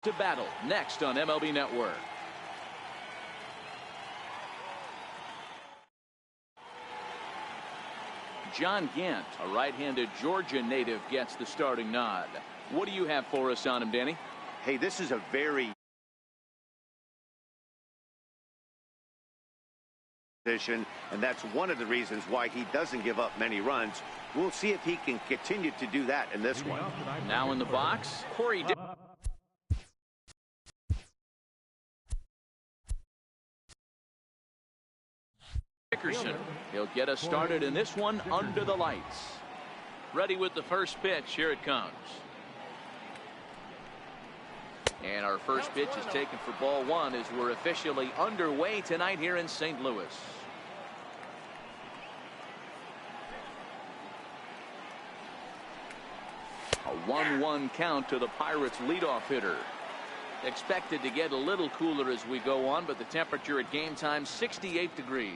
To battle next on MLB Network. John Gant, a right-handed Georgia native, gets the starting nod. What do you have for us on him, Danny? Hey, this is a very position, and that's one of the reasons why he doesn't give up many runs. We'll see if he can continue to do that in this one. Now in the box, Corey Dickerson. He'll get us started in this one under the lights. Ready with the first pitch. Here it comes. And our first pitch is taken for ball one as we're officially underway tonight here in St. Louis. A 1-1 count to the Pirates leadoff hitter. Expected to get a little cooler as we go on, but the temperature at game time 68 degrees.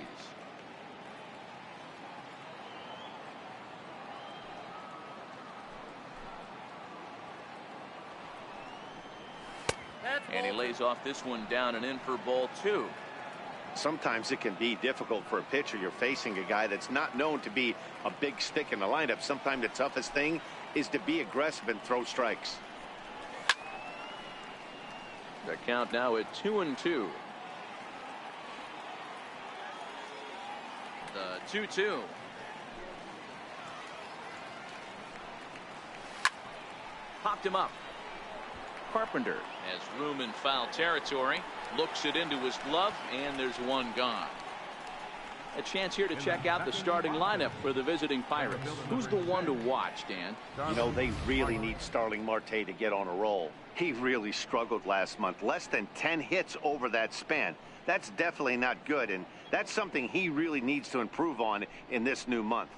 And he lays off this one down and in for ball two. Sometimes it can be difficult for a pitcher. You're facing a guy that's not known to be a big stick in the lineup. Sometimes the toughest thing is to be aggressive and throw strikes. The count now at 2-2. The 2-2. Popped him up. Carpenter has room in foul territory. Looks it into his glove, and there's one gone. A chance here to check out the starting lineup for the visiting Pirates. Who's the one to watch, Dan? You know, they really need Starling Marte to get on a roll. He really struggled last month. Less than 10 hits over that span. That's definitely not good, and that's something he really needs to improve on in this new month.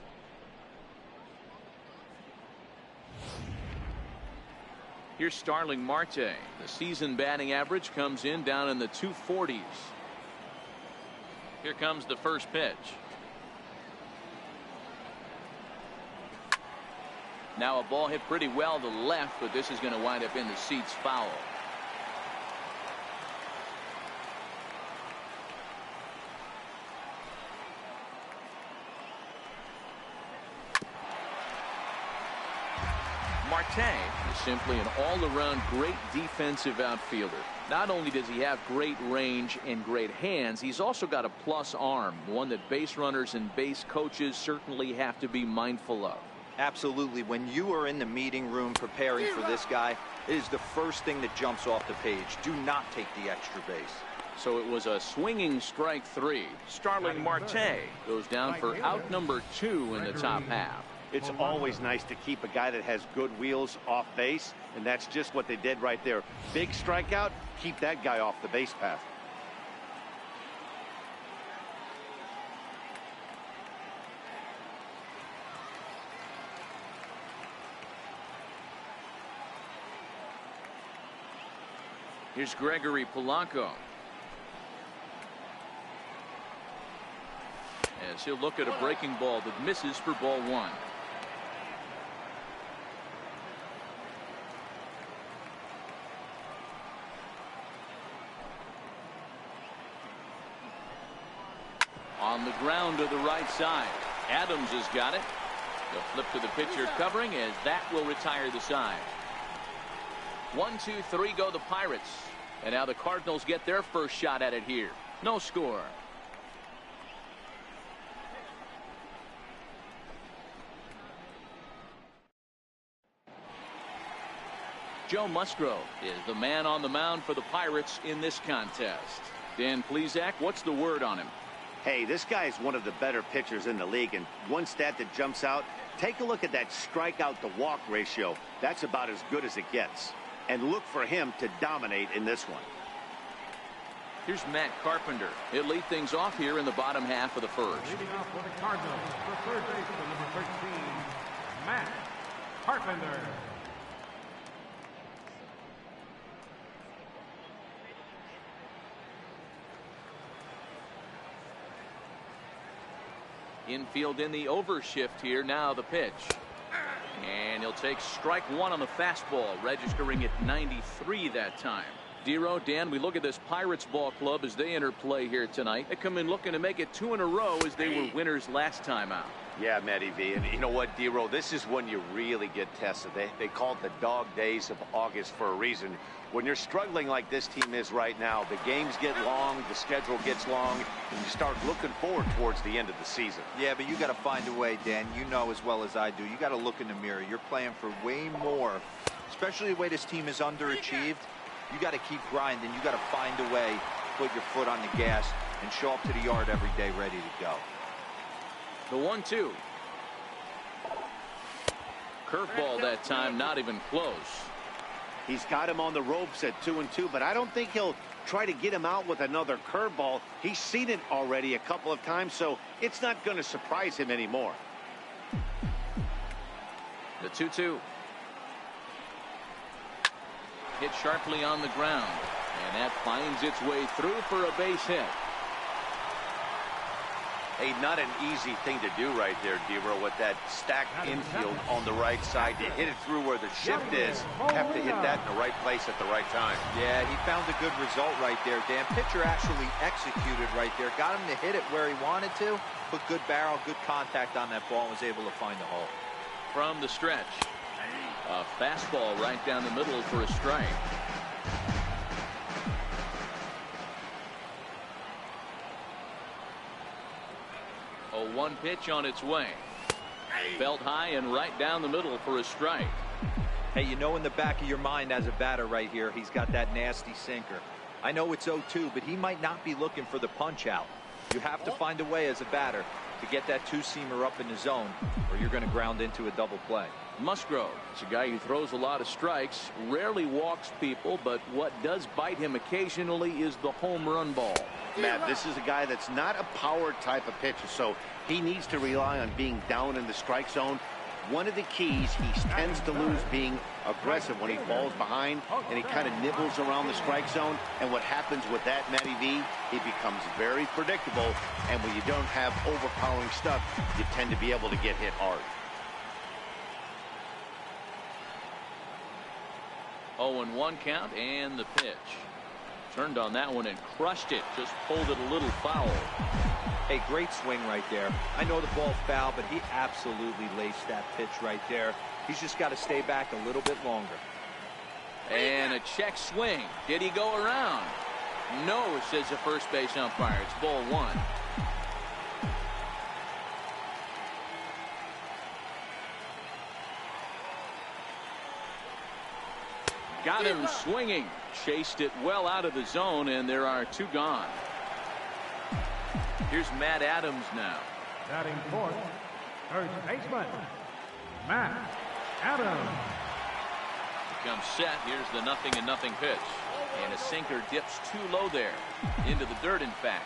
Here's Starling Marte. The season batting average comes in down in the 240s. Here comes the first pitch. Now a ball hit pretty well to the left, but this is going to wind up in the seats foul. Marte is simply an all-around great defensive outfielder. Not only does he have great range and great hands, he's also got a plus arm, one that base runners and base coaches certainly have to be mindful of. Absolutely. When you are in the meeting room preparing for this guy, it is the first thing that jumps off the page. Do not take the extra base. So it was a swinging strike three. Starling Marte goes down for out number 2 in the top half. It's always nice to keep a guy that has good wheels off base, and that's just what they did right there. Big strikeout, keep that guy off the base path. Here's Gregory Polanco. As he'll look at a breaking ball that misses for ball one. On the ground to the right side. Adams has got it. The flip to the pitcher covering as that will retire the side. 1, 2, 3 go the Pirates. And now the Cardinals get their first shot at it here. No score. Joe Musgrove is the man on the mound for the Pirates in this contest. Dan Plesac, what's the word on him? Hey, this guy is one of the better pitchers in the league, and one stat that jumps out, take a look at that strikeout to walk ratio. That's about as good as it gets. And look for him to dominate in this one. Here's Matt Carpenter. He'll lead things off here in the bottom half of the first. Leading off for the Cardinals, for third baseman, number 13, Matt Carpenter. Infield in the overshift here. Now the pitch. And he'll take strike one on the fastball, registering at 93 that time. Dero, Dan, we look at this Pirates ball club as they enter play here tonight. They come in looking to make it 2 in a row as they were winners last time out. Yeah, Matty V. And you know what, Dero? This is when you really get tested. They call it the dog days of August for a reason. When you're struggling like this team is right now, the games get long, the schedule gets long, and you start looking forward towards the end of the season. Yeah, but you got to find a way, Dan. You know as well as I do. You got to look in the mirror. You're playing for way more, especially the way this team is underachieved. You got to keep grinding. You got to find a way to put your foot on the gas and show up to the yard every day ready to go. The 1-2. Curveball that time, not even close. He's got him on the ropes at 2-2, but I don't think he'll try to get him out with another curveball. He's seen it already a couple of times, so it's not going to surprise him anymore. The 2-2. Hit sharply on the ground, and that finds its way through for a base hit. Hey, not an easy thing to do right there, Dero, with that stacked infield on the right side. You hit it through where the shift is. Have to hit that in the right place at the right time. Yeah, he found a good result right there, Dan. Pitcher actually executed right there. Got him to hit it where he wanted to. Put good barrel, good contact on that ball, and was able to find the hole. From the stretch. A fastball right down the middle for a strike. A 1 pitch on its way. Felt high and right down the middle for a strike. Hey, you know in the back of your mind as a batter right here, he's got that nasty sinker. I know it's 0-2, but he might not be looking for the punch out. You have to find a way as a batter to get that two-seamer up in the zone, or you're going to ground into a double play. Musgrove is a guy who throws a lot of strikes, rarely walks people, but what does bite him occasionally is the home run ball. Matt, this is a guy that's not a power type of pitcher, so he needs to rely on being down in the strike zone. One of the keys, he tends to lose being aggressive when he falls behind and he kind of nibbles around the strike zone. And what happens with that, Matty V, he becomes very predictable. And when you don't have overpowering stuff, you tend to be able to get hit hard. 0-1 count and the pitch. Turned on that one and crushed it. Just pulled it a little foul. A great swing right there. I know the ball's foul, but he absolutely laced that pitch right there. He's just got to stay back a little bit longer. And a check swing. Did he go around? No, says the first base umpire. It's ball 1. Got him swinging. Chased it well out of the zone, and there are 2 gone. Here's Matt Adams now. Batting fourth, third baseman, Matt Adams. Becomes set. Here's the 0-0 pitch. And a sinker dips too low there. Into the dirt, in fact.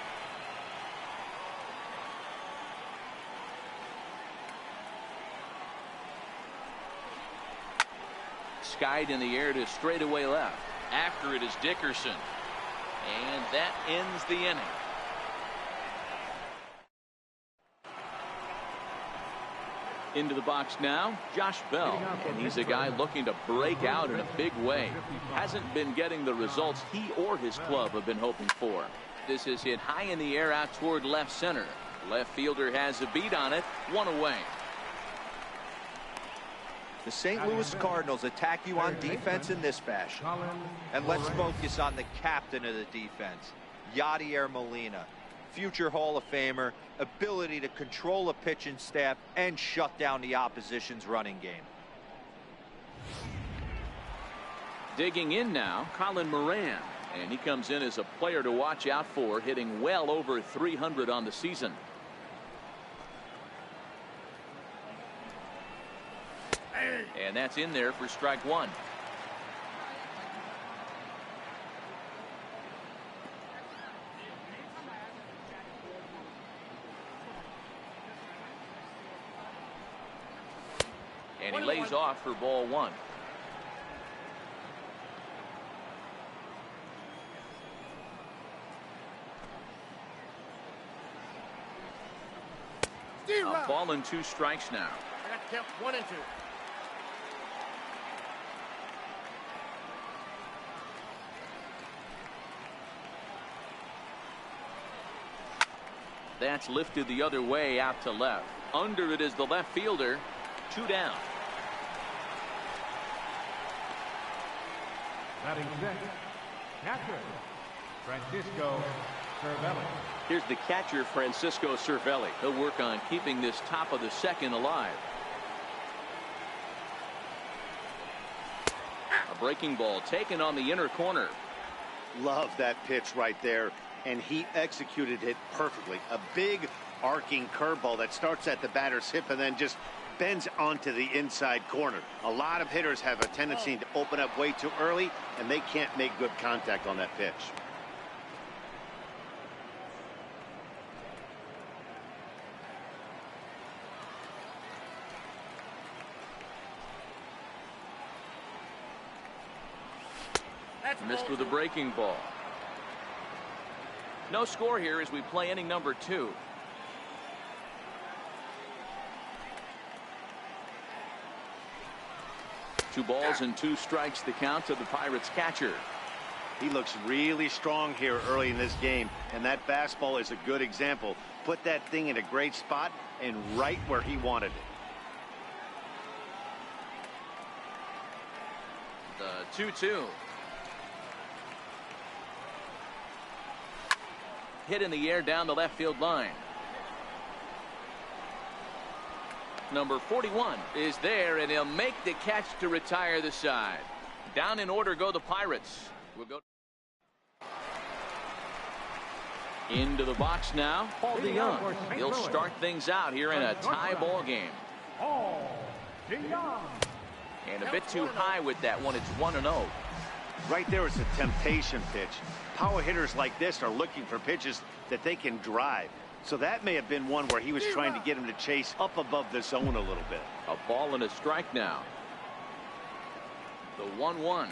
Skied in the air to straightaway left. After it is Dickerson. And that ends the inning. Into the box now, Josh Bell, and he's a guy looking to break out in a big way. Hasn't been getting the results he or his club have been hoping for. This is hit high in the air out toward left center. Left fielder has a beat on it, 1 away. The St. Louis Cardinals attack you on defense in this fashion. And let's focus on the captain of the defense, Yadier Molina. Future Hall of Famer, ability to control a pitching staff and shut down the opposition's running game. Digging in now, Colin Moran, and he comes in as a player to watch out for, hitting well over 300 on the season. And that's in there for strike 1. And he lays off for ball 1. A ball and 2 strikes now. I got to count 1 and 2. That's lifted the other way out to left. Under it is the left fielder. 2 down. Batting sixth, catcher, Francisco Cervelli. Here's the catcher, Francisco Cervelli. He'll work on keeping this top of the second alive. A breaking ball taken on the inner corner. Love that pitch right there, and he executed it perfectly. A big arcing curveball that starts at the batter's hip and then just bends onto the inside corner. A lot of hitters have a tendency to open up way too early, and they can't make good contact on that pitch. Missed with a breaking ball. No score here as we play inning number 2. Two balls and 2 strikes the count to the Pirates catcher. He looks really strong here early in this game, and that fastball is a good example. Put that thing in a great spot and right where he wanted it. The 2-2. Hit in the air down the left field line. Number 41 is there, and he'll make the catch to retire the side. Down in order go the Pirates. We'll go into the box now. Paul DeYoung. He'll start things out here in a tie ball game. And a bit too high with that one. It's 1-0. Right there is a temptation pitch. Power hitters like this are looking for pitches that they can drive. So that may have been one where he was trying to get him to chase up above the zone a little bit. A ball and a strike now. The 1-1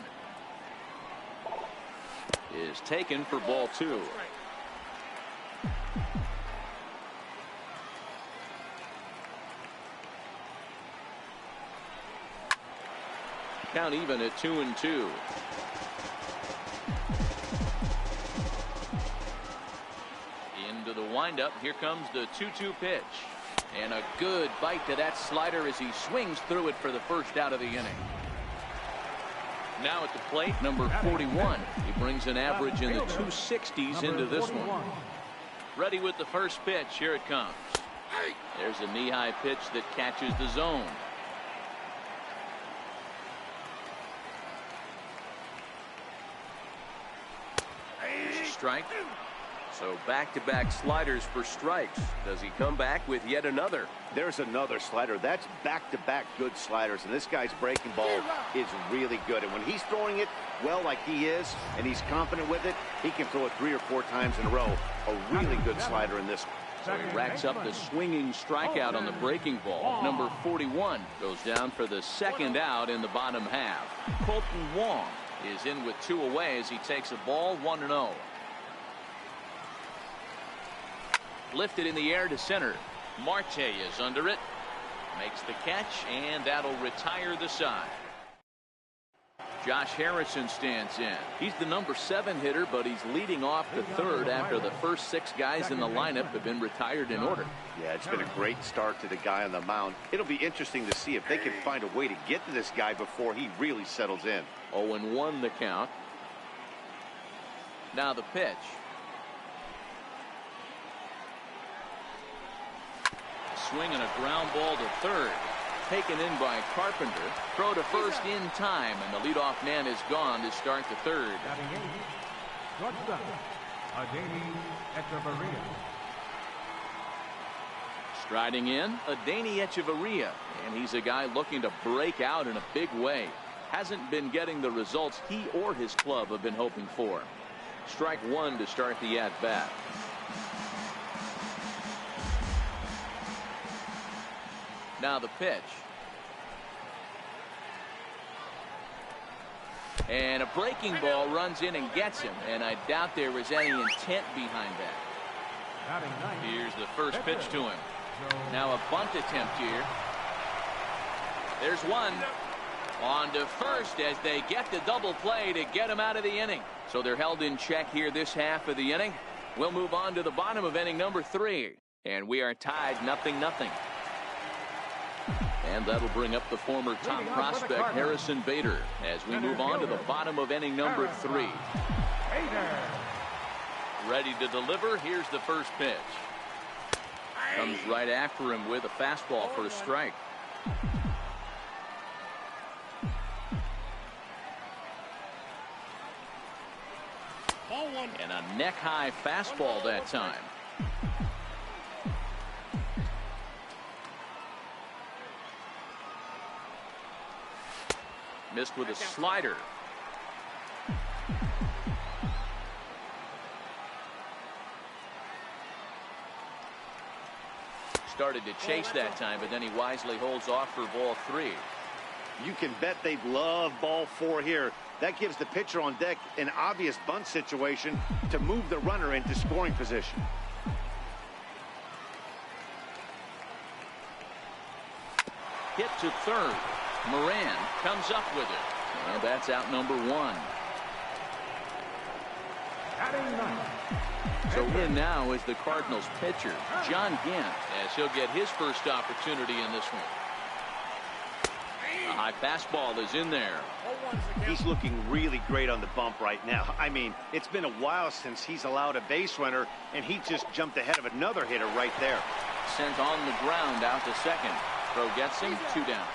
is taken for ball 2. Count even at 2-2. Into the windup. Here comes the 2-2 pitch. And a good bite to that slider as he swings through it for the first out of the inning. Now at the plate, number 41. He brings an average in the 260s into this one. Ready with the first pitch. Here it comes. There's a knee-high pitch that catches the zone. Strike. So back-to-back sliders for strikes. Does he come back with yet another? There's another slider. That's back-to-back good sliders, and this guy's breaking ball is really good. And when he's throwing it well like he is, and he's confident with it, he can throw it 3 or 4 times in a row. A really good slider in this one. So he racks up the swinging strikeout on the breaking ball. Number 41 goes down for the second out in the bottom half. Colton Wong is in with 2 away as he takes a ball 1-0. Lifted in the air to center. Marte is under it. Makes the catch, and that'll retire the side. Josh Harrison stands in. He's the number 7 hitter, but he's leading off the third after the first 6 guys in the lineup have been retired in order. Yeah, it's been a great start to the guy on the mound. It'll be interesting to see if they can find a way to get to this guy before he really settles in. 0-1 the count. Now the pitch. Swing and a ground ball to third. Taken in by Carpenter. Throw to first in time, and the leadoff man is gone to start the third. Striding in, Adeiny Echeverria, and he's a guy looking to break out in a big way. Hasn't been getting the results he or his club have been hoping for. Strike 1 to start the at-bat. Now the pitch. And a breaking ball runs in and gets him, and I doubt there was any intent behind that. Here's the first pitch to him. Now a bunt attempt here. There's one. On to first as they get the double play to get him out of the inning. So they're held in check here this half of the inning. We'll move on to the bottom of inning number 3. And we are tied 0-0. And that'll bring up the former top prospect Harrison Bader as we move on to the bottom of inning number 3. Ready to deliver. Here's the first pitch. Comes right after him with a fastball for a strike. And a neck-high fastball that time. Missed with a slider. Started to chase that time, but then he wisely holds off for ball 3. You can bet they'd love ball 4 here. That gives the pitcher on deck an obvious bunt situation to move the runner into scoring position. Hit to third. Moran comes up with it. And that's out number 1. So in now is the Cardinals pitcher, John Gant, as he'll get his first opportunity in this one. A high fastball is in there. He's looking really great on the bump right now. I mean, it's been a while since he's allowed a base runner, and he just jumped ahead of another hitter right there. Sent on the ground out to second. Throw gets him, 2 down.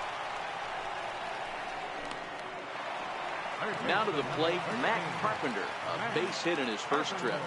Now to the plate, Matt Carpenter, a base hit in his first trip.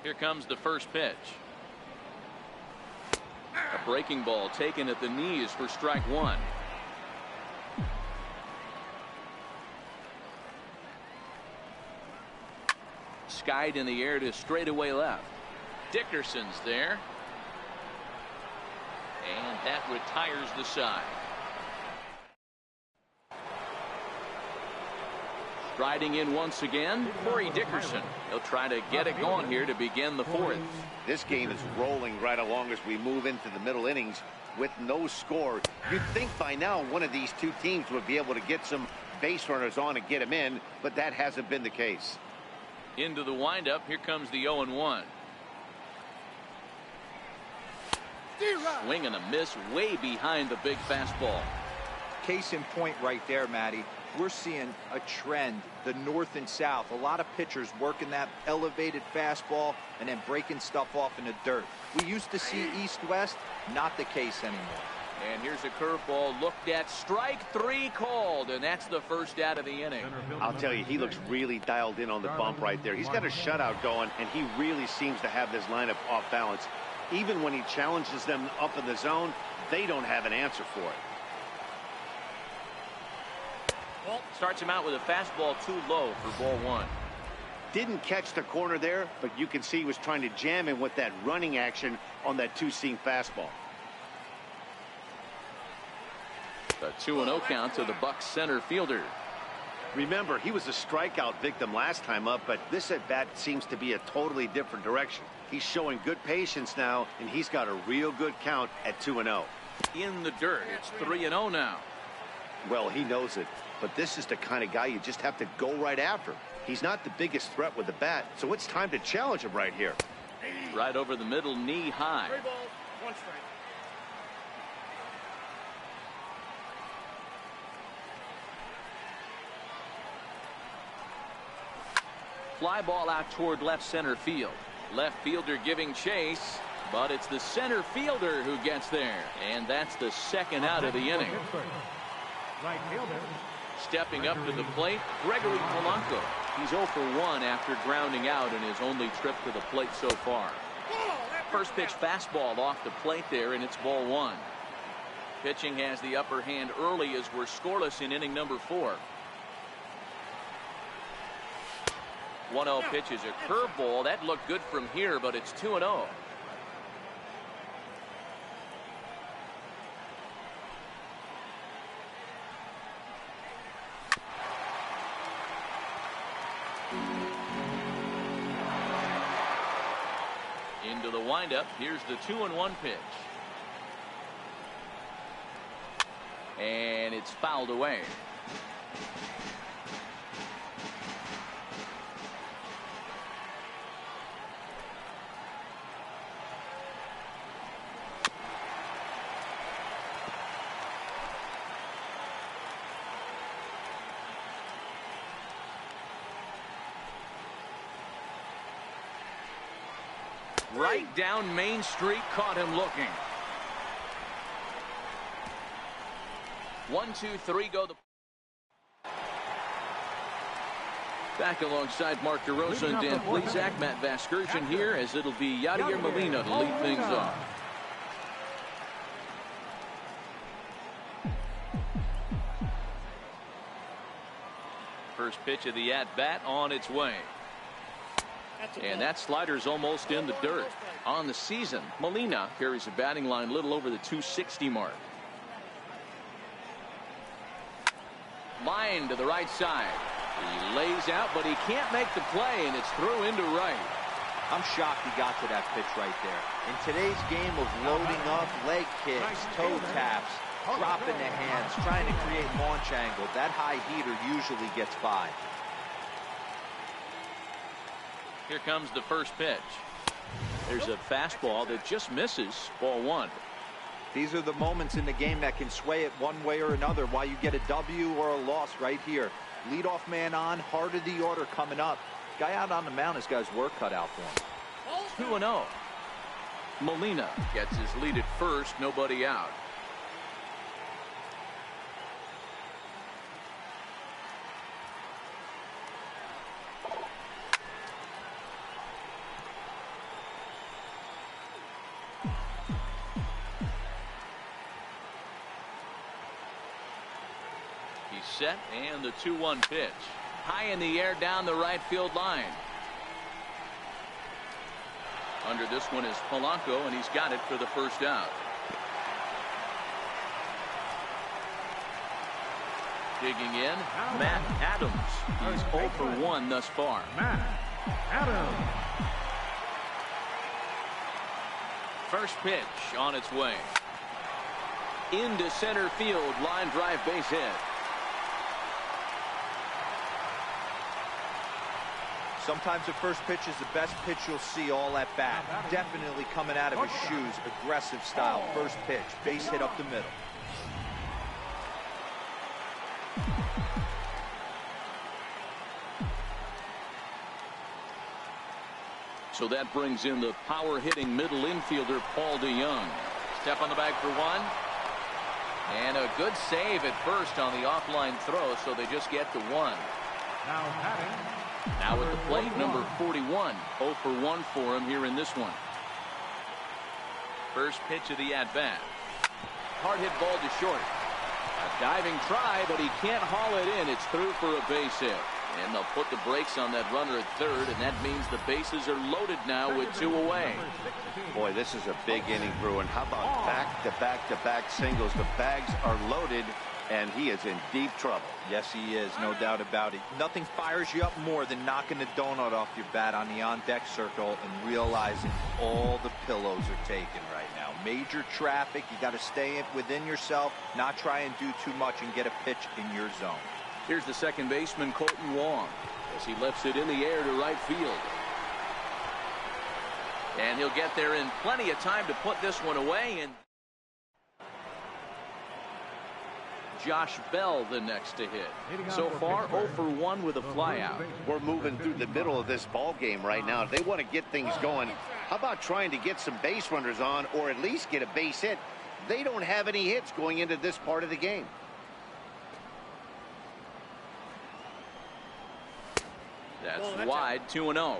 Here comes the first pitch. A breaking ball taken at the knees for strike 1. Skied in the air to straightaway left. Dickerson's there. And that retires the side. Striding in once again, Corey Dickerson. He'll try to get it going here to begin the 4th. This game is rolling right along as we move into the middle innings with no score. You'd think by now one of these two teams would be able to get some base runners on and get them in, but that hasn't been the case. Into the windup, here comes the 0-1. Swing and a miss way behind the big fastball. Case in point right there, Matty. We're seeing a trend, the north and south. A lot of pitchers working that elevated fastball and then breaking stuff off in the dirt. We used to see east-west, not the case anymore. And here's a curveball looked at. Strike 3 called, and that's the first out of the inning. I'll tell you, he looks really dialed in on the bump right there. He's got a shutout going, and he really seems to have this lineup off balance. Even when he challenges them up in the zone, they don't have an answer for it. Starts him out with a fastball too low for ball 1. Didn't catch the corner there, but you can see he was trying to jam him with that running action on that 2-seam fastball. A 2-0 count to the Bucs center fielder. Remember, he was a strikeout victim last time up, but this at-bat seems to be a totally different direction. He's showing good patience now, and he's got a real good count at 2-0. In the dirt, it's 3-0 now. Well, he knows it, but this is the kind of guy you just have to go right after. He's not the biggest threat with the bat, so it's time to challenge him right here. Right over the middle, knee high. 3 balls, 1 strike. Fly ball out toward left center field. Left fielder giving chase, but it's the center fielder who gets there, and that's the second out of the inning. Right fielder. Stepping up to the plate, Gregory Polanco. He's 0 for 1 after grounding out in his only trip to the plate so far. First pitch fastball off the plate there, and it's ball 1. Pitching has the upper hand early as we're scoreless in inning number 4. 1-0 pitch is a curveball. That looked good from here, but it's 2-0. Into the windup. Here's the 2-1 pitch. And it's fouled away. Right down Main Street, caught him looking. 1, 2, 3 go. Back alongside Mark DeRosa and Dan Plesac, Matt Vasgersian here, as it'll be Yadier Molina to lead things off. First pitch of the at-bat on its way. And that slider's almost in the dirt. On the season, Molina carries a batting line a little over the 260 mark. Line to the right side. He lays out, but he can't make the play, and it's through into right. I'm shocked he got to that pitch right there. In today's game of loading up, leg kicks, toe taps, dropping the hands, trying to create launch angle, that high heater usually gets by. Here comes the first pitch. There's a fastball that just misses. Ball 1. These are the moments in the game that can sway it one way or another, why you get a W or a loss right here. Leadoff man on, heart of the order coming up. Guy out on the mound has got his work cut out for him. 2-0. Molina gets his lead at first, nobody out. Set, and the 2-1 pitch. High in the air down the right field line. Under this one is Polanco, and he's got it for the first out. Digging in, Matt Adams. He's 0 for 1 thus far. Matt Adams. First pitch on its way. Into center field, line drive, base hit. Sometimes the first pitch is the best pitch you'll see all at bat. Definitely coming out of his shoes, aggressive style. First pitch, base hit up the middle. So that brings in the power hitting middle infielder Paul DeYoung. Step on the bag for 1. And a good save at first on the offline throw, so they just get to 1. Now batting. Now at the plate, number 41. 0 for 1 for him here in this one. First pitch of the at-bat. Hard hit ball to short. A diving try, but he can't haul it in. It's through for a base hit. And they'll put the brakes on that runner at third, and that means the bases are loaded now with 2 away. Boy, this is a big inning, Bruin. How about back-to-back-to-back singles? The bags are loaded, and he is in deep trouble. Yes, he is, no doubt about it. Nothing fires you up more than knocking the donut off your bat on the on-deck circle and realizing all the pillows are taken right now. Major traffic, you got to stay within yourself, not try and do too much and get a pitch in your zone. Here's the second baseman, Colton Wong, as he lifts it in the air to right field. And he'll get there in plenty of time to put this one away. And Josh Bell the next to hit. So far 0 for 1 with a flyout. We're moving through the middle of this ball game right now. If they want to get things going, how about trying to get some base runners on, or at least get a base hit? They don't have any hits going into this part of the game. That's wide, 2-0.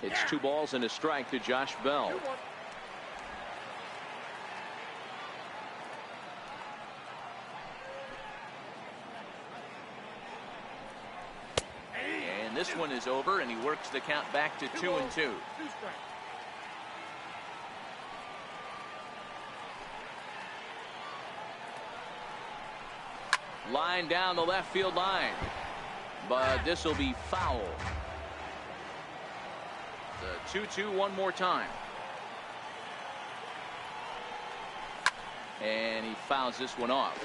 It's 2 balls and a strike to Josh Bell. And this one is over, and he works the count back to 2-2. Line down the left field line, but this will be foul. The 2-2 one more time. And he fouls this one off.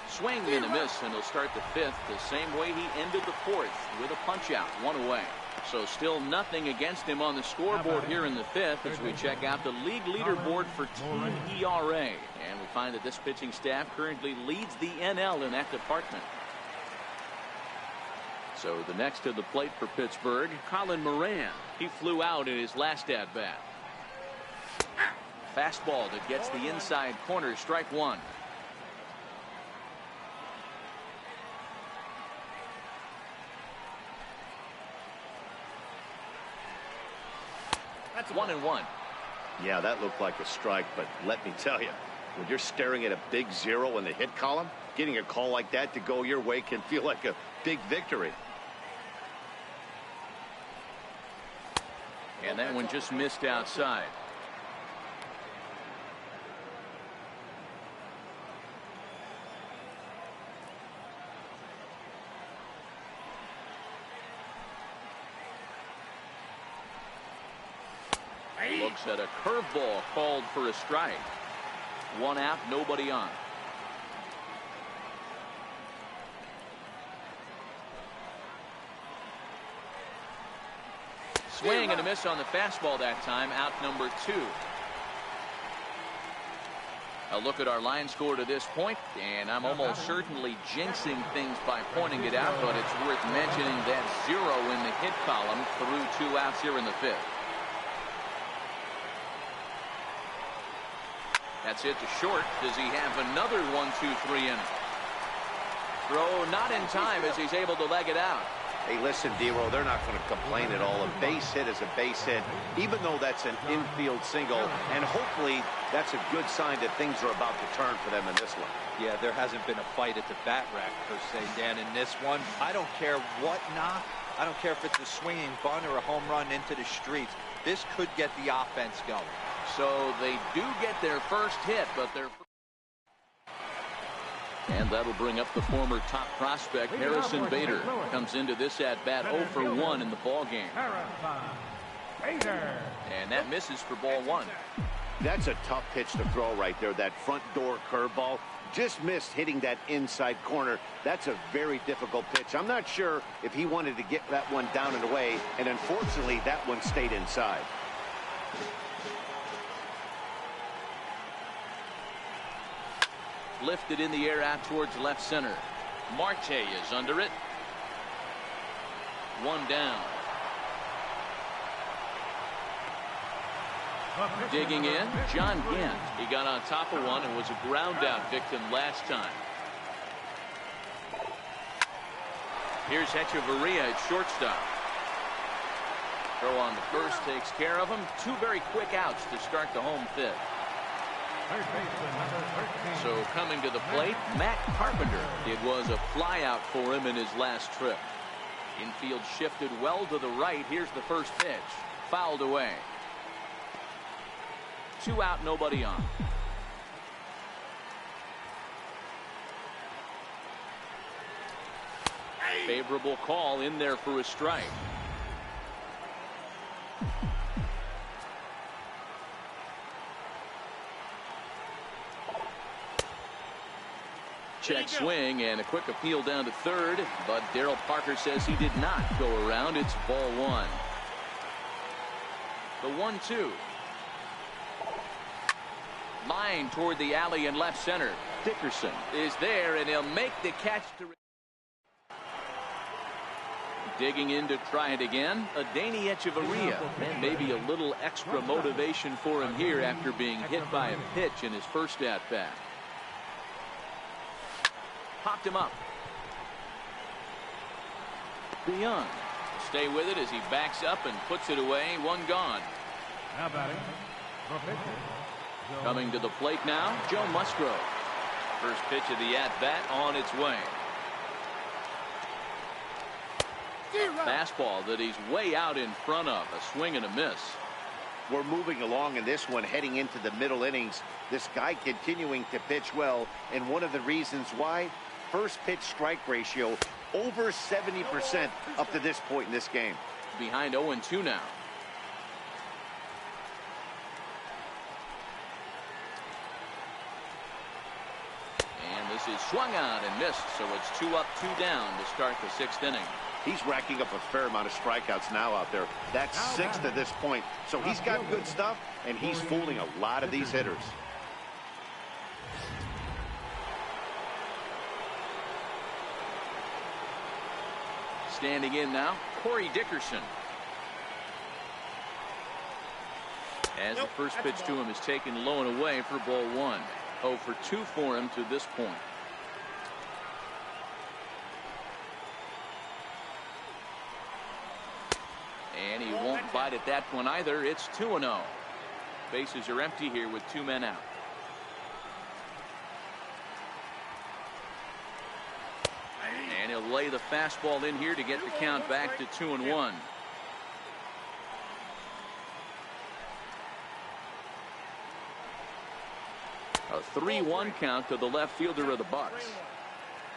Swing and a miss, and he'll start the 5th the same way he ended the 4th, with a punch out, 1 away. So still nothing against him on the scoreboard here in the 5th as we check out the league leaderboard for team ERA. And we find that this pitching staff currently leads the NL in that department. So the next to the plate for Pittsburgh, Colin Moran. He flew out in his last at-bat. Fastball that gets the inside corner, strike 1. That's 1-1. Yeah, that looked like a strike, but let me tell you, when you're staring at a big 0 in the hit column, getting a call like that to go your way can feel like a big victory. And that one just missed outside. Looks at a curveball called for a strike. 1 out, nobody on. Swing and a miss on the fastball that time, out number 2. A look at our line score to this point, and I'm almost certainly jinxing things by pointing it out, but it's worth mentioning that 0 in the hit column through 2 outs here in the 5th. That's it to short. Does he have another 1-2-3 inning? Throw not in time as he's able to leg it out. Hey, listen, D-Row, they're not going to complain at all. A base hit is a base hit, even though that's an infield single. And hopefully that's a good sign that things are about to turn for them in this one. Yeah, there hasn't been a fight at the bat rack, per se, Dan, in this one. I don't care what knock. I don't care if it's a swinging bunt or a home run into the streets. This could get the offense going. So they do get their first hit, but they're... And that'll bring up the former top prospect, Harrison Bader. Comes into this at-bat 0 for 1 in the ballgame. And that misses for ball 1. That's a tough pitch to throw right there. That front door curveball just missed hitting that inside corner. That's a very difficult pitch. I'm not sure if he wanted to get that one down and away, and unfortunately that one stayed inside. Lifted in the air out towards left center. Marte is under it. 1 down. Digging in, John Gant. He got on top of one and was a ground out victim last time. Here's Hechavarria at shortstop. Throw on the first takes care of him. 2 very quick outs to start the home 5th. So coming to the plate, Matt Carpenter. It was a fly out for him in his last trip. Infield shifted well to the right. Here's the first pitch. Fouled away. 2 out, nobody on. Favorable call in there for a strike. Check swing and a quick appeal down to third, but Darryl Parker says he did not go around. It's ball 1. The 1-2. Line toward the alley in left center. Dickerson is there, and he'll make the catch to. Digging in to try it again. Adeiny Echeverria. And maybe a little extra motivation for him here after being hit by a pitch in his first at-bat. Popped him up. DeYoung. Stay with it as he backs up and puts it away. One gone. Now batting, the pitcher. Coming to the plate now, Joe Musgrove. First pitch of the at-bat on its way. Fastball that he's way out in front of. A swing and a miss. We're moving along in this one, heading into the middle innings. This guy continuing to pitch well, and one of the reasons why, first pitch strike ratio over 70% up to this point in this game. Behind 0-2 now. And this is swung on and missed, so it's 2 up, 2 down to start the 6th inning. He's racking up a fair amount of strikeouts now out there. That's 6 to this point. So he's got good stuff, and he's fooling a lot of these hitters. Standing in now, Corey Dickerson. As the first pitch to him is taken low and away for ball 1. 0 for 2 for him to this point. And he won't bite at that one either. It's 2-0. Bases are empty here with 2 men out. And he'll lay the fastball in here to get the count back to 2-1. A 3-1 count to the left fielder of the Bucks.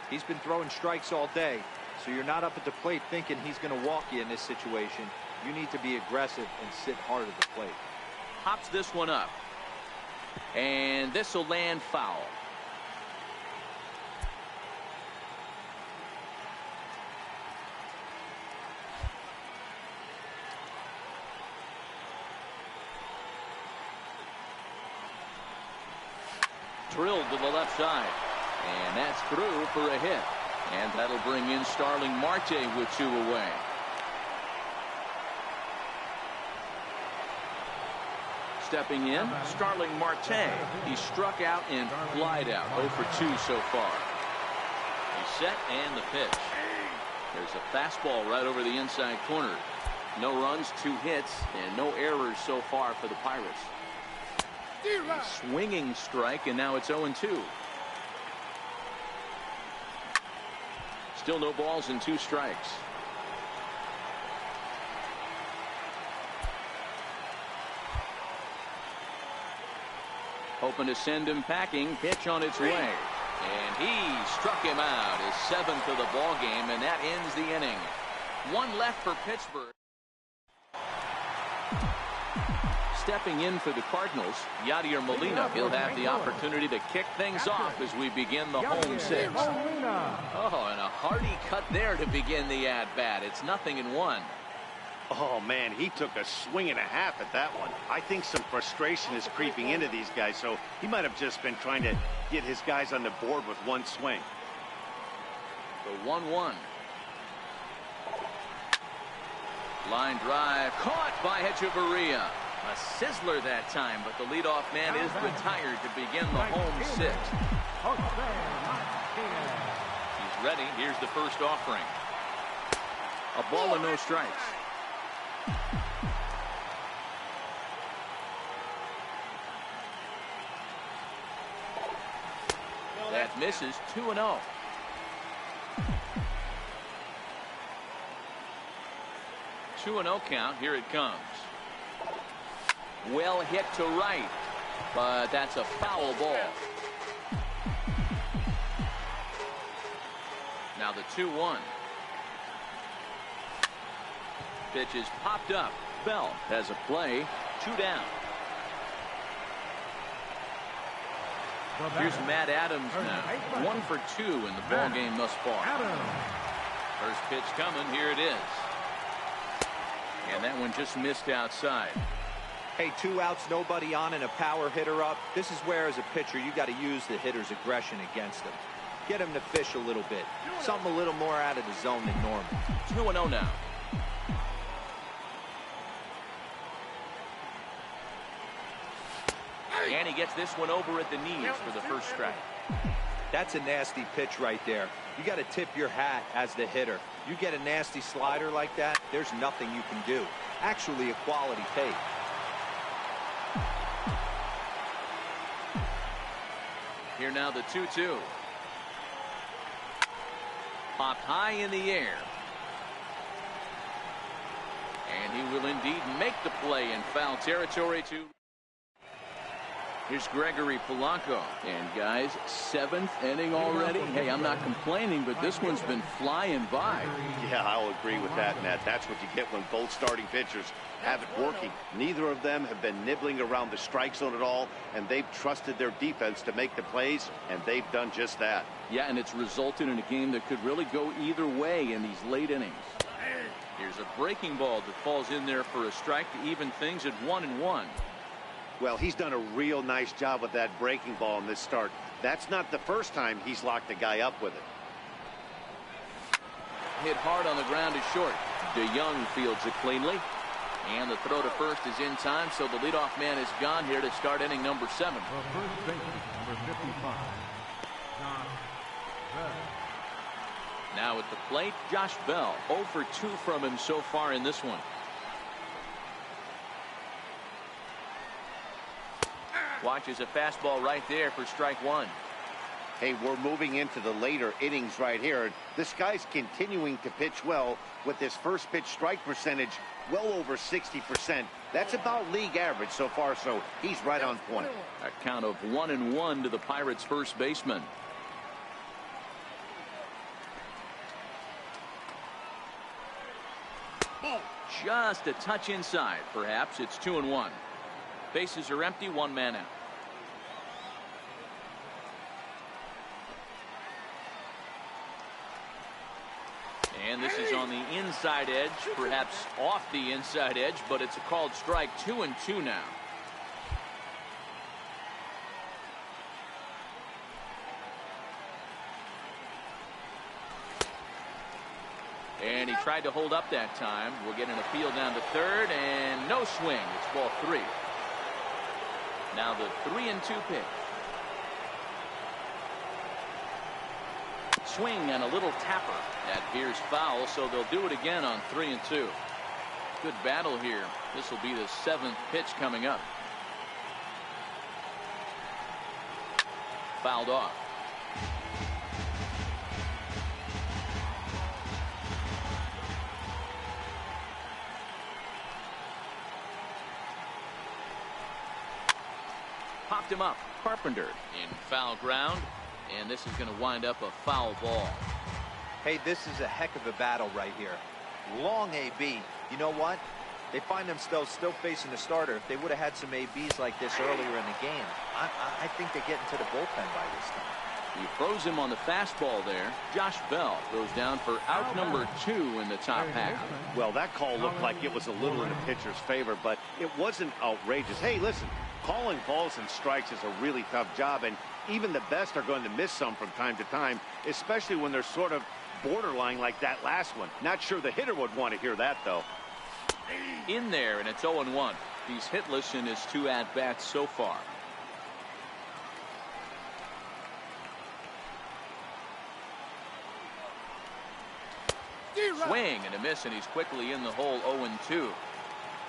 He's been throwing strikes all day, so you're not up at the plate thinking he's going to walk you in this situation. You need to be aggressive and sit hard at the plate. Hops this one up. And this will land foul. Drilled to the left side. And that's through for a hit. And that'll bring in Starling Marte with 2 away. Stepping in, Starling Marte. He struck out and flied out. 0 for 2 so far. He's set and the pitch. There's a fastball right over the inside corner. No runs, 2 hits, and no errors so far for the Pirates. A swinging strike, and now it's 0-2. Still no balls and 2 strikes. Hoping to send him packing. Pitch on its way. And he struck him out. His 7th of the ball game, and that ends the inning. 1 left for Pittsburgh. Stepping in for the Cardinals, Yadier Molina. He'll have the opportunity to kick things off as we begin the home 6th. Oh, and a hearty cut there to begin the at-bat. It's 0-1. Oh, man, he took a swing and a half at that one. I think some frustration is creeping into these guys, so he might have just been trying to get his guys on the board with 1 swing. The 1-1. Line drive caught by Echeverria. A sizzler that time, but the leadoff man is retired to begin the home 6th. He's ready. Here's the first offering. A ball and no strikes. That misses. 2-0. Two and 0 count. Here it comes. Well hit to right, but that's a foul ball. Now the 2-1. Pitch is popped up. Bell has a play. 2 down. Here's Matt Adams now. 1 for 2 in the ball game thus far. First pitch coming. Here it is. And that one just missed outside. Hey, 2 outs, nobody on, and a power hitter up. This is where, as a pitcher, you got to use the hitter's aggression against him. Get him to fish a little bit. Something a little more out of the zone than normal. 2-0 now. And he gets this one over at the knees for the first strike. That's a nasty pitch right there. You got to tip your hat as the hitter. You get a nasty slider like that, there's nothing you can do. Actually, a quality take. Here now the 2-2. Popped high in the air. And he will indeed make the play in foul territory to... Here's Gregory Polanco. And guys, 7th inning already. Hey, I'm not complaining, but this one's been flying by. Yeah, I'll agree with that, Matt. That's what you get when both starting pitchers have it working. Neither of them have been nibbling around the strike zone at all, and they've trusted their defense to make the plays, and they've done just that. Yeah, and it's resulted in a game that could really go either way in these late innings. Here's a breaking ball that falls in there for a strike to even things at 1-1. Well, he's done a real nice job with that breaking ball in this start. That's not the first time he's locked a guy up with it. Hit hard on the ground is short. DeYoung fields it cleanly. And the throw to first is in time, so the leadoff man is gone here to start inning number 7. The first baseman, number 55, Josh Bell. Now at the plate, Josh Bell. 0 for 2 from him so far in this one. Watches a fastball right there for strike 1. Hey, we're moving into the later innings right here. This guy's continuing to pitch well with his first pitch strike percentage well over 60%. That's about league average so far, so he's right on point. A count of 1-1 to the Pirates' first baseman. Just a touch inside. Perhaps it's 2-1. Bases are empty, 1 man out. And this is on the inside edge, perhaps off the inside edge, but it's a called strike. 2-2 now. And he tried to hold up that time. We'll get an appeal down to third, and no swing. It's ball 3. Now the 3-2 pitch. Swing and a little tapper. That veers foul, so they'll do it again on 3-2. Good battle here. This will be the 7th pitch coming up. Fouled off. Popped him up. Carpenter in foul ground, and this is going to wind up a foul ball. Hey, this is a heck of a battle right here. Long AB. You know what? They find themselves still facing the starter. If they would have had some ABs like this earlier in the game, I think they get into the bullpen by this time. He throws him on the fastball there. Josh Bell throws down for out number 2 in the top half. Well, that call looked like it was a little in the pitcher's favor, but it wasn't outrageous. Hey, listen, calling balls and strikes is a really tough job, and even the best are going to miss some from time to time, especially when they're sort of borderline like that last one. Not sure the hitter would want to hear that, though. In there, and it's 0-1. He's hitless in his 2 at-bats so far. Swing and a miss, and he's quickly in the hole. 0-2.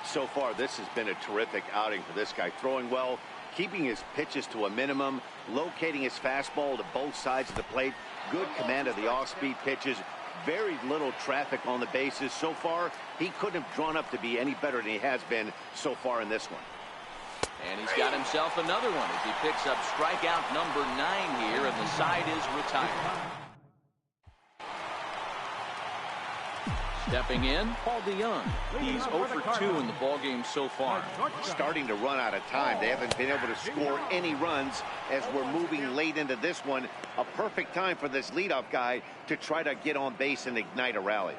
So far, this has been a terrific outing for this guy. Throwing well, keeping his pitches to a minimum, locating his fastball to both sides of the plate, good command of the off-speed pitches, very little traffic on the bases. So far, he couldn't have drawn up to be any better than he has been so far in this one. And he's got himself another one as he picks up strikeout number 9 here, and the side is retired. Stepping in, Paul DeYoung. He's 0 for 2 in the ballgame so far. Starting to run out of time. They haven't been able to score any runs as we're moving late into this one. A perfect time for this leadoff guy to try to get on base and ignite a rally.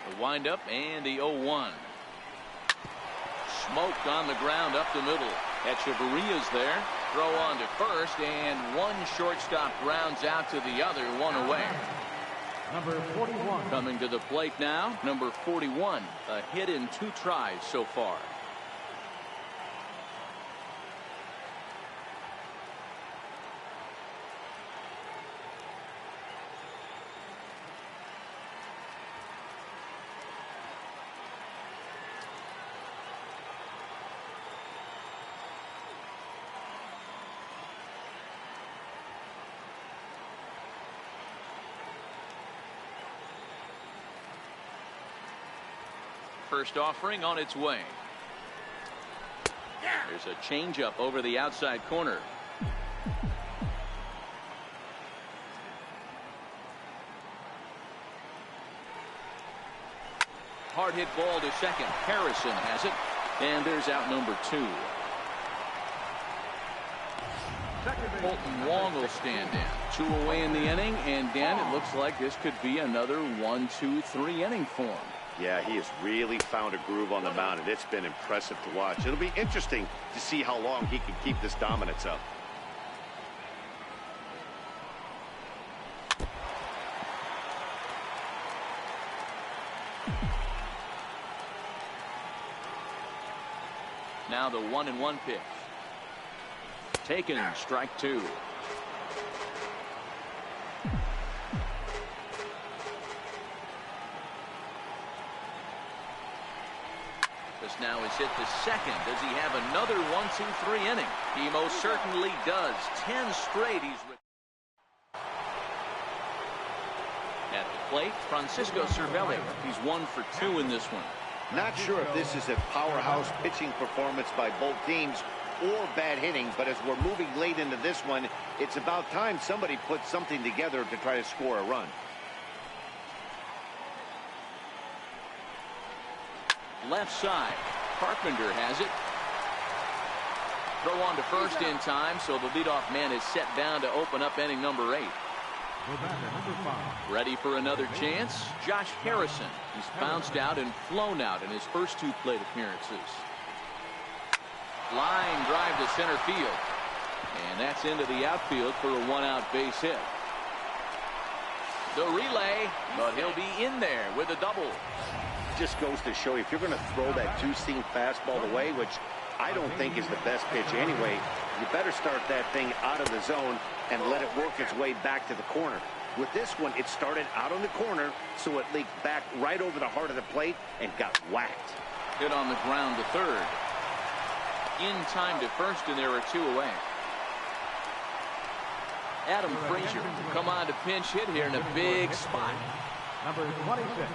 The windup and the 0-1. Smoked on the ground up the middle. Echeverria's there. Throw on to first, and one shortstop grounds out to the other, one away. Number 41. Coming to the plate now, number 41. A hit in 2 tries so far. First offering on its way. There's a changeup over the outside corner. Hard hit ball to second. Harrison has it, and there's out number 2. Colton Wong will stand in. 2 away in the inning, and Dan, it looks like this could be another 1-2-3 inning for him. Yeah, he has really found a groove on the mound, and it's been impressive to watch. It'll be interesting to see how long he can keep this dominance up. Now the 1-1 pitch. Taken, strike 2. This now is hit to second. Does he have another 1-2-3 inning? He most certainly does. 10 straight. At the plate, Francisco Cervelli. He's 1 for 2 in this one. Not sure if this is a powerhouse pitching performance by both teams or bad hitting, but as we're moving late into this one, it's about time somebody puts something together to try to score a run. Left side. Carpenter has it. Throw on to first in time, so the leadoff man is set down to open up inning number 8. Ready for another chance? Josh Harrison. He's bounced out and flown out in his first 2 plate appearances. Line drive to center field. And that's into the outfield for a 1-out base hit. The relay, but he'll be in there with a double. Just goes to show you, if you're going to throw that 2-seam fastball away, which I don't think is the best pitch anyway, you better start that thing out of the zone and let it work its way back to the corner. With this one, it started out on the corner, so it leaked back right over the heart of the plate and got whacked. Hit on the ground to third. In time to first, and there are 2 away. Adam Frazier will come on to pinch hit here in a big spot. Number 26.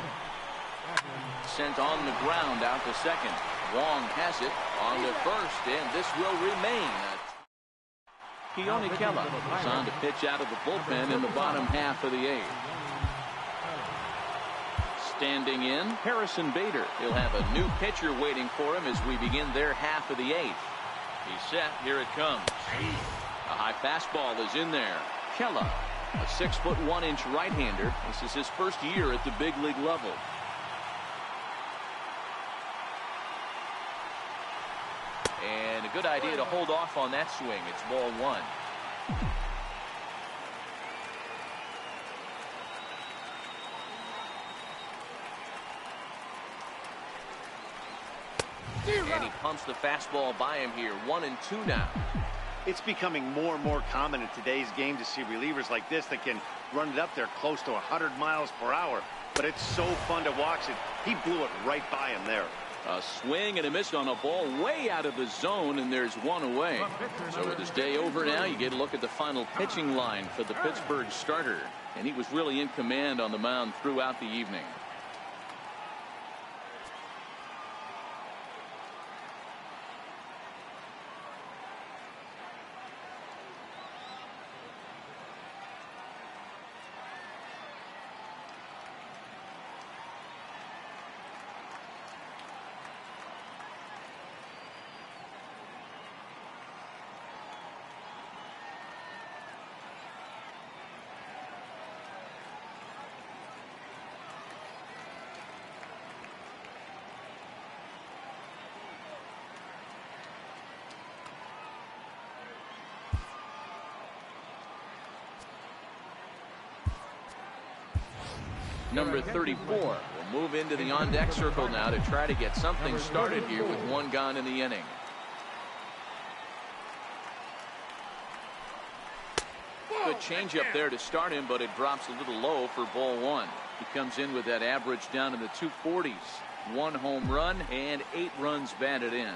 Sent on the ground out to second. Wong has it on to first, and this will remain. Keone Kela is on to pitch out of the bullpen in the bottom half of the 8th. Standing in, Harrison Bader. He'll have a new pitcher waiting for him as we begin their half of the 8th. He's set. Here it comes. A high fastball is in there. Kela, a 6'1" right-hander. This is his first year at the big league level. And a good idea to hold off on that swing. It's ball 1. And he pumps the fastball by him here. 1-2 now. It's becoming more and more common in today's game to see relievers like this that can run it up there close to 100 miles per hour. But it's so fun to watch it. He blew it right by him there. A swing and a miss on a ball way out of the zone, and there's 1 away. So with this day over now, you get a look at the final pitching line for the Pittsburgh starter. And he was really in command on the mound throughout the evening. Number 34 will move into the on-deck circle now to try to get something started here with one gone in the inning. Good changeup there to start him, but it drops a little low for ball one. He comes in with that average down in the 240s. 1 home run and 8 runs batted in.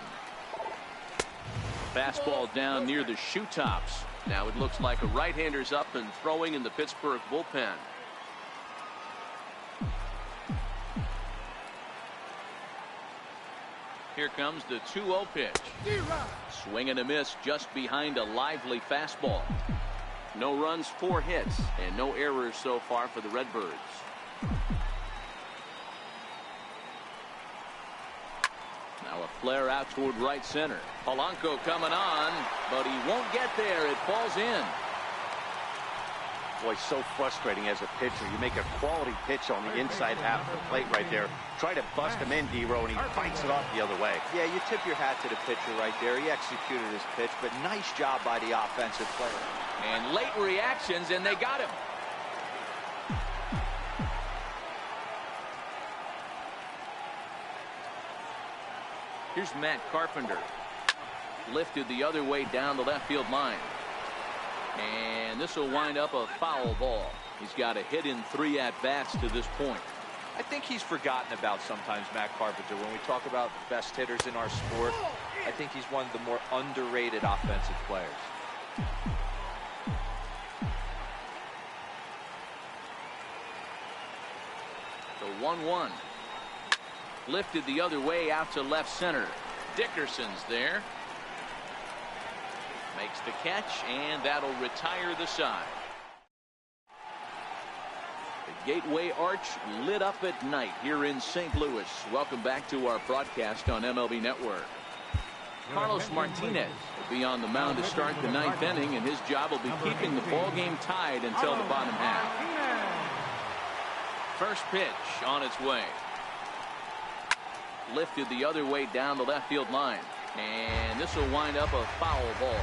Fastball down near the shoe tops. Now it looks like a right-hander's up and throwing in the Pittsburgh bullpen. Here comes the 2-0 pitch. Swing and a miss just behind a lively fastball. No runs, 4 hits, and no errors so far for the Redbirds. Now a flare out toward right center. Polanco coming on, but he won't get there. It falls in. Boy, so frustrating as a pitcher. You make a quality pitch on the inside half of the plate right there. Try to bust him in, D-Row, and he fights it off the other way. Yeah, you tip your hat to the pitcher right there. He executed his pitch, but nice job by the offensive player. And late reactions, and they got him. Here's Matt Carpenter. Lifted the other way down the left field line. And this will wind up a foul ball. He's got a hit in 3 at-bats to this point. I think he's forgotten about sometimes, Matt Carpenter. When we talk about the best hitters in our sport, I think he's one of the more underrated offensive players. The 1-1. Lifted the other way out to left center. Dickerson's there. Makes the catch, and that'll retire the side. The Gateway Arch lit up at night here in St. Louis. Welcome back to our broadcast on MLB Network. Carlos Martinez will be on the mound to start the 9th inning, and his job will be keeping the ball game tied until the bottom half. First pitch on its way. Lifted the other way down the left field line, and this will wind up a foul ball.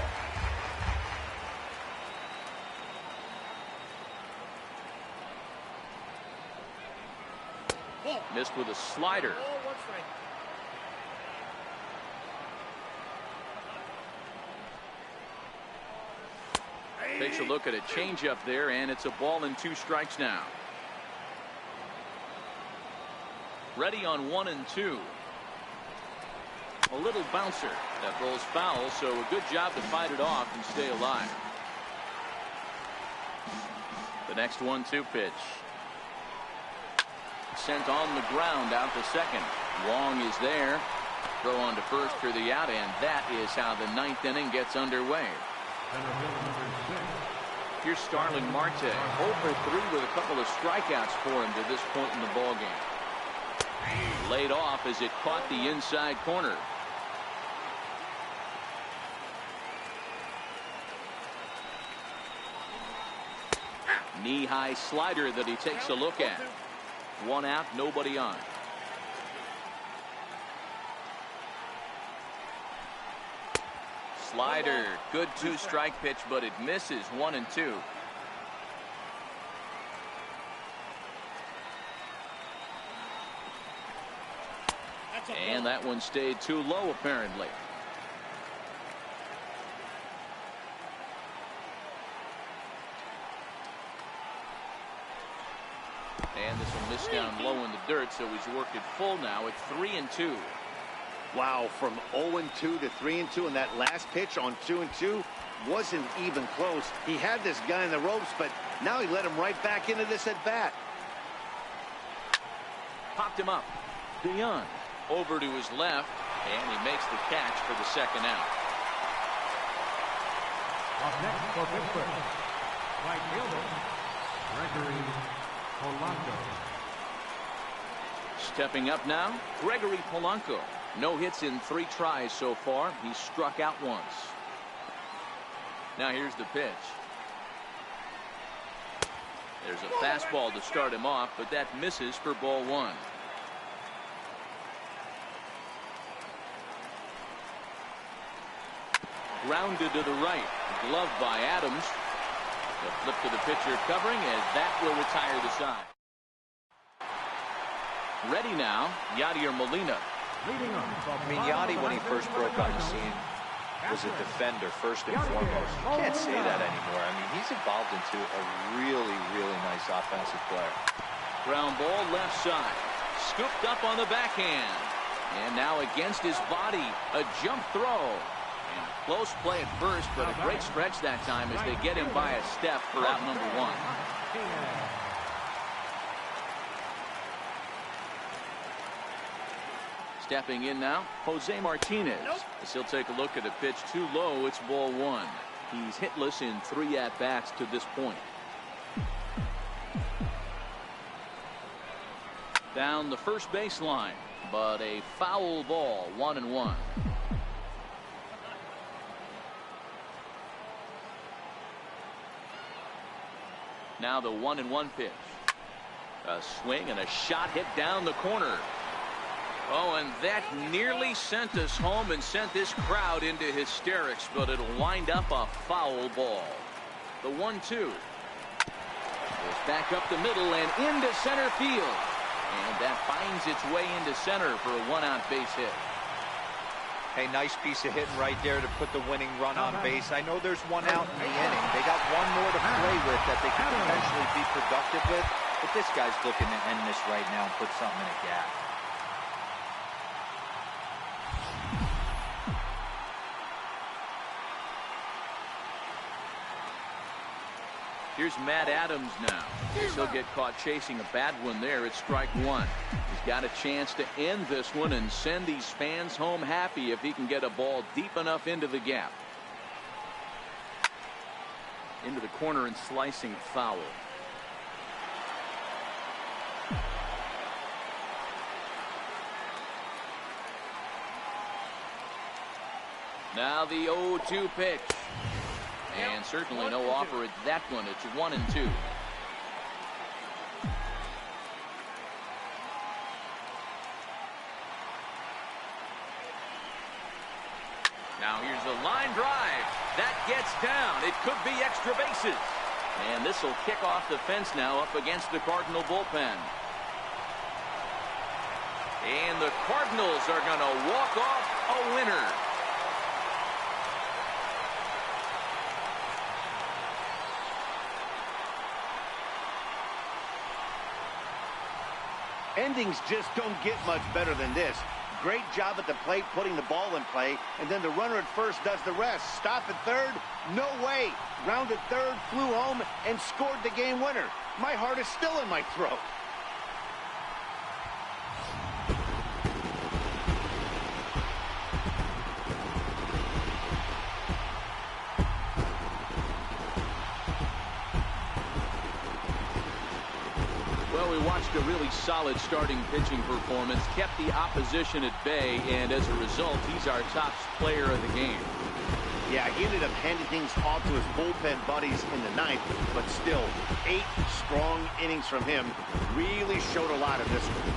Missed with a slider. Takes a look at a changeup there, and it's a ball and 2 strikes now. Ready on 1 and 2. A little bouncer that rolls foul, so a good job to fight it off and stay alive. The next 1-2 pitch. Sent on the ground out to second. Wong is there. Throw on to first for the out, and that is how the 9th inning gets underway. Here's Starling Marte. 0 for 3 with a couple of strikeouts for him to this point in the ballgame. Laid off as it caught the inside corner. Knee-high slider that he takes a look at. 1 out, nobody on. Slider, good 2-strike pitch, but it misses. 1 and 2. And that one stayed too low, apparently. And this will miss down low in the dirt, so he's worked it full now at 3 and 2. Wow, from 0-2 to 3-2, and that last pitch on 2-2 wasn't even close. He had this guy in the ropes, but now he let him right back into this at bat. Popped him up. Beyond. Over to his left, and he makes the catch for the second out. Up next for Pittsburgh, right fielder, Gregory Polanco. Stepping up now, Gregory Polanco. No hits in 3 tries so far. He struck out once. Now here's the pitch. There's a fastball to start him off, but that misses for ball 1. Grounded to the right. Gloved by Adams. The flip to the pitcher covering, as that will retire the side. Ready now, Yadier Molina. I mean, Yadi, when he first broke on the scene, was a defender first and foremost. You can't say that anymore. I mean, he's evolved into a really, really nice offensive player. Ground ball left side. Scooped up on the backhand. And now against his body, a jump throw. And a close play at first, but a great stretch that time as they get him by a step for out number one. Stepping in now, Jose Martinez. As he'll take a look at a pitch too low, it's ball one. He's hitless in 3 at-bats to this point. Down the first baseline, but a foul ball, 1-1. Now the 1-1 pitch. A swing and a shot hit down the corner. Oh, and that nearly sent us home and sent this crowd into hysterics, but it'll wind up a foul ball. The 1-2. Goes back up the middle and into center field. And that finds its way into center for a 1-out base hit. Hey, nice piece of hitting right there to put the winning run on base. I know there's 1 out in the inning. They got 1 more to play with that they could potentially be productive with. But this guy's looking to end this right now and put something in a gap. Here's Matt Adams now. He'll get caught chasing a bad one there at strike 1. He's got a chance to end this one and send these fans home happy if he can get a ball deep enough into the gap. Into the corner and slicing foul. Now the 0-2 pitch. And certainly no offer at that one. It's 1-2. Now here's a line drive. That gets down. It could be extra bases. And this will kick off the fence now up against the Cardinal bullpen. And the Cardinals are going to walk off a winner. Endings just don't get much better than this. Great job at the plate putting the ball in play, and then the runner at first does the rest. Stop at third? No way. Rounded third, flew home, and scored the game winner. My heart is still in my throat. Well, we watched a really solid starting pitching performance, kept the opposition at bay, and as a result, he's our top player of the game. Yeah, he ended up handing things off to his bullpen buddies in the 9th, but still, 8 strong innings from him really showed a lot of this one.